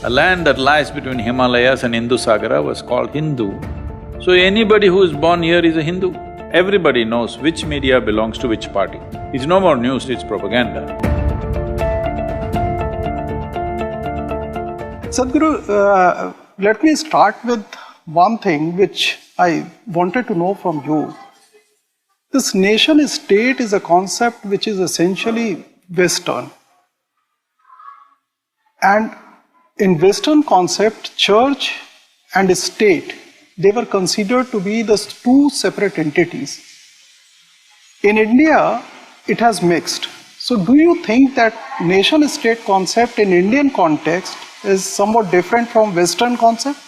A land that lies between Himalayas and Hindu Sagara was called Hindu. So anybody who is born here is a Hindu. Everybody knows which media belongs to which party. It's no more news, it's propaganda. Sadhguru, let me start with one thing which I wanted to know from you. This nation-state is a concept which is essentially Western. And in Western concept, church and state, they were considered to be the two separate entities. In India, it has mixed. So do you think that nation-state concept in Indian context is somewhat different from Western concept?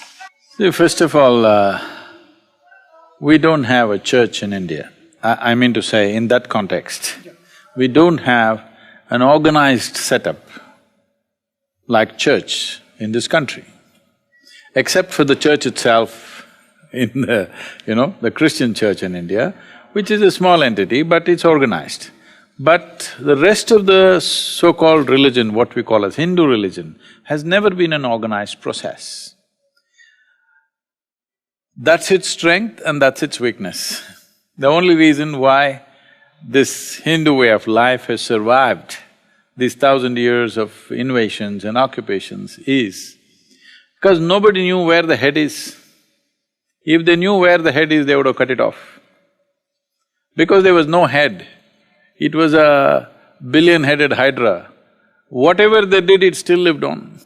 See, first of all, we don't have a church in India. I mean to say, in that context, we don't have an organized setup like church in this country, except for the church itself in the Christian church in India, which is a small entity, but it's organized. But the rest of the so-called religion, what we call as Hindu religion, has never been an organized process. That's its strength and that's its weakness. The only reason why this Hindu way of life has survived these 1,000 years of invasions and occupations is because nobody knew where the head is. If they knew where the head is, they would have cut it off. Because there was no head, it was a billion-headed hydra. Whatever they did, it still lived on.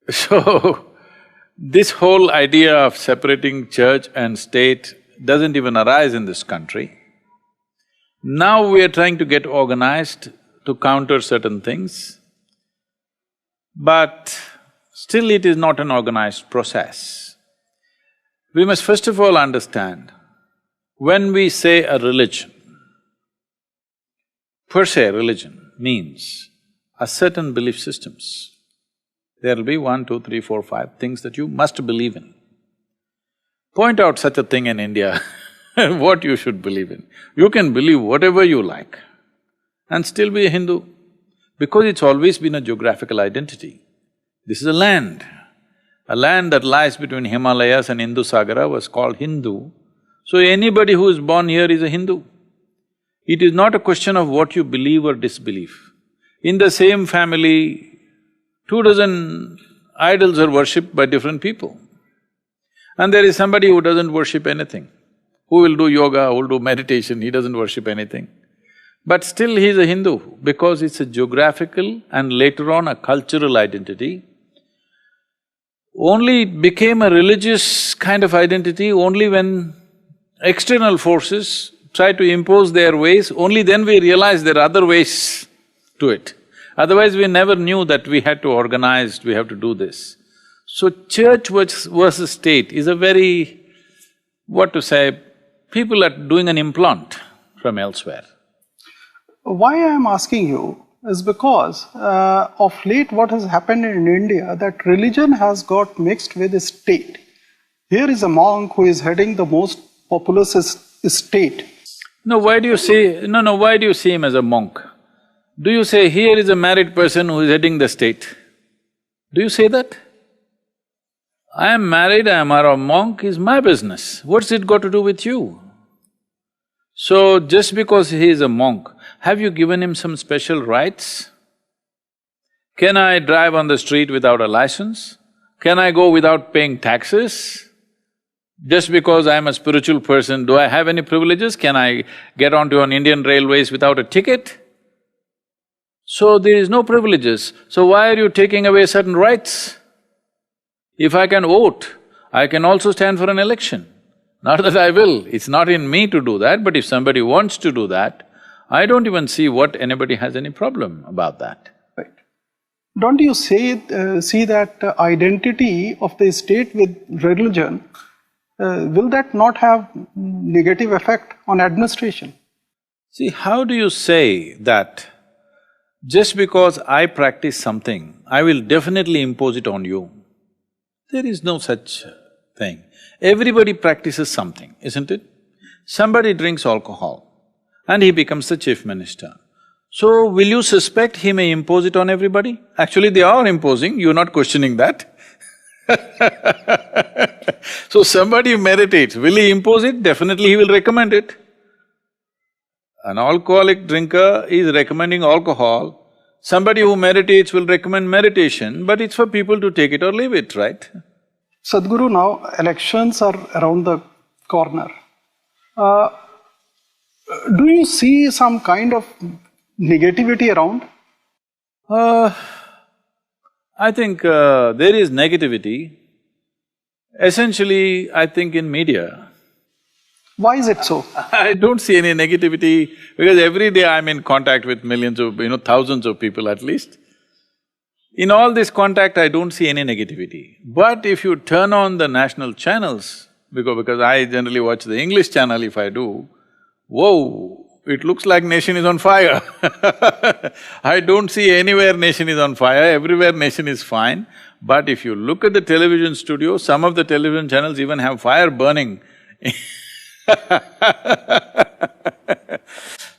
So, this whole idea of separating church and state doesn't even arise in this country. Now we are trying to get organized to counter certain things, but still it is not an organized process. We must first of all understand, when we say a religion, per se religion means a certain belief systems. There'll be 1, 2, 3, 4, 5 things that you must believe in. Point out such a thing in India, what you should believe in. You can believe whatever you like and still be a Hindu, because it's always been a geographical identity. This is a land. A land that lies between Himalayas and Hindu Sagara was called Hindu. So anybody who is born here is a Hindu. It is not a question of what you believe or disbelieve. In the same family, 2 dozen idols are worshipped by different people. And there is somebody who doesn't worship anything, who will do yoga, who will do meditation, he doesn't worship anything. But still he is a Hindu because it's a geographical and later on a cultural identity. Only it became a religious kind of identity only when external forces try to impose their ways, only then we realize there are other ways to it. Otherwise we never knew that we had to organize, we have to do this. So church versus state is a very… what to say, people are doing an implant from elsewhere. Why I am asking you is because of late what has happened in India, that religion has got mixed with the state. Here is a monk who is heading the most populous state. No, why do you say… why do you see him as a monk? Do you say, here is a married person who is heading the state? Do you say that? I am married, I am a monk, is my business. What's it got to do with you? So, just because he is a monk, have you given him some special rights? Can I drive on the street without a license? Can I go without paying taxes? Just because I'm a spiritual person, do I have any privileges? Can I get onto an Indian railways without a ticket? So there is no privileges, so why are you taking away certain rights? If I can vote, I can also stand for an election. Not that I will, it's not in me to do that, but if somebody wants to do that, I don't even see what anybody has any problem about that. Right. Don't you see that identity of the state with religion, will that not have negative effect on administration? See, how do you say that just because I practice something, I will definitely impose it on you? There is no such thing. Everybody practices something, isn't it? Somebody drinks alcohol and he becomes the chief minister. So, will you suspect he may impose it on everybody? Actually, they are imposing, you're not questioning that. So, somebody meditates, will he impose it? Definitely he will recommend it. An alcoholic drinker is recommending alcohol. Somebody who meditates will recommend meditation, but it's for people to take it or leave it, right? Sadhguru, now elections are around the corner. Do you see some kind of negativity around? I think there is negativity. Essentially, I think in media. Why is it so? I don't see any negativity because every day I'm in contact with millions of, thousands of people at least. In all this contact, I don't see any negativity. But if you turn on the national channels, because I generally watch the English channel if I do, whoa, it looks like nation is on fire. I don't see anywhere nation is on fire, everywhere nation is fine. But if you look at the television studio, some of the television channels even have fire burning.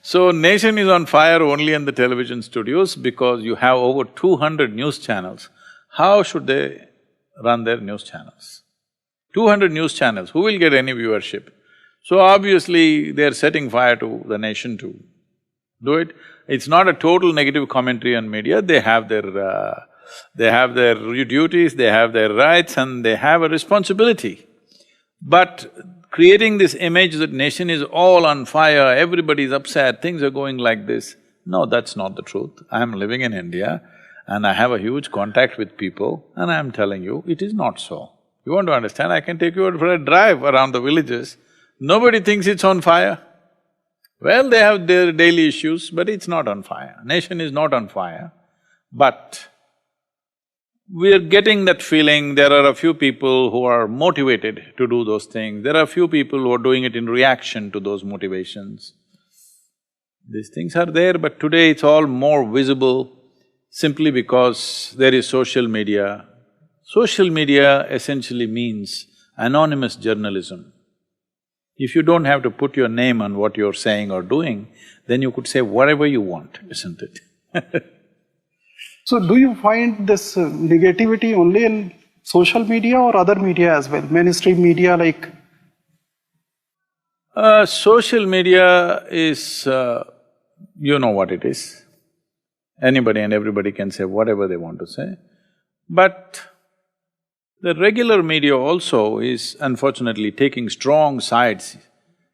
So, nation is on fire only in the television studios because you have over 200 news channels. How should they run their news channels? 200 news channels, who will get any viewership? So obviously, they're setting fire to the nation to do it. It's not a total negative commentary on media, they have their duties, they have their rights and they have a responsibility. But creating this image that nation is all on fire, everybody's upset, things are going like this, no, that's not the truth. I'm living in India and I have a huge contact with people and I'm telling you, it is not so. You want to understand, I can take you out for a drive around the villages. Nobody thinks it's on fire. Well, they have their daily issues, but it's not on fire. Nation is not on fire. But we're getting that feeling, there are a few people who are motivated to do those things, there are a few people who are doing it in reaction to those motivations. These things are there, but today it's all more visible simply because there is social media. Social media essentially means anonymous journalism. If you don't have to put your name on what you're saying or doing, then you could say whatever you want, isn't it? So do you find this negativity only in social media or other media as well, mainstream media like… Social media is… you know what it is. Anybody and everybody can say whatever they want to say. But the regular media also is unfortunately taking strong sides.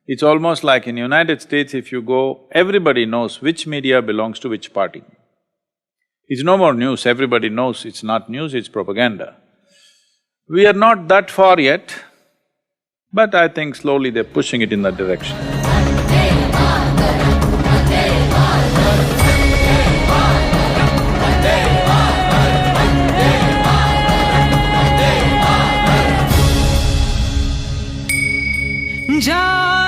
It's almost like in United States, if you go, everybody knows which media belongs to which party. It's no more news, everybody knows it's not news, it's propaganda. We are not that far yet, but I think slowly they're pushing it in that direction. जा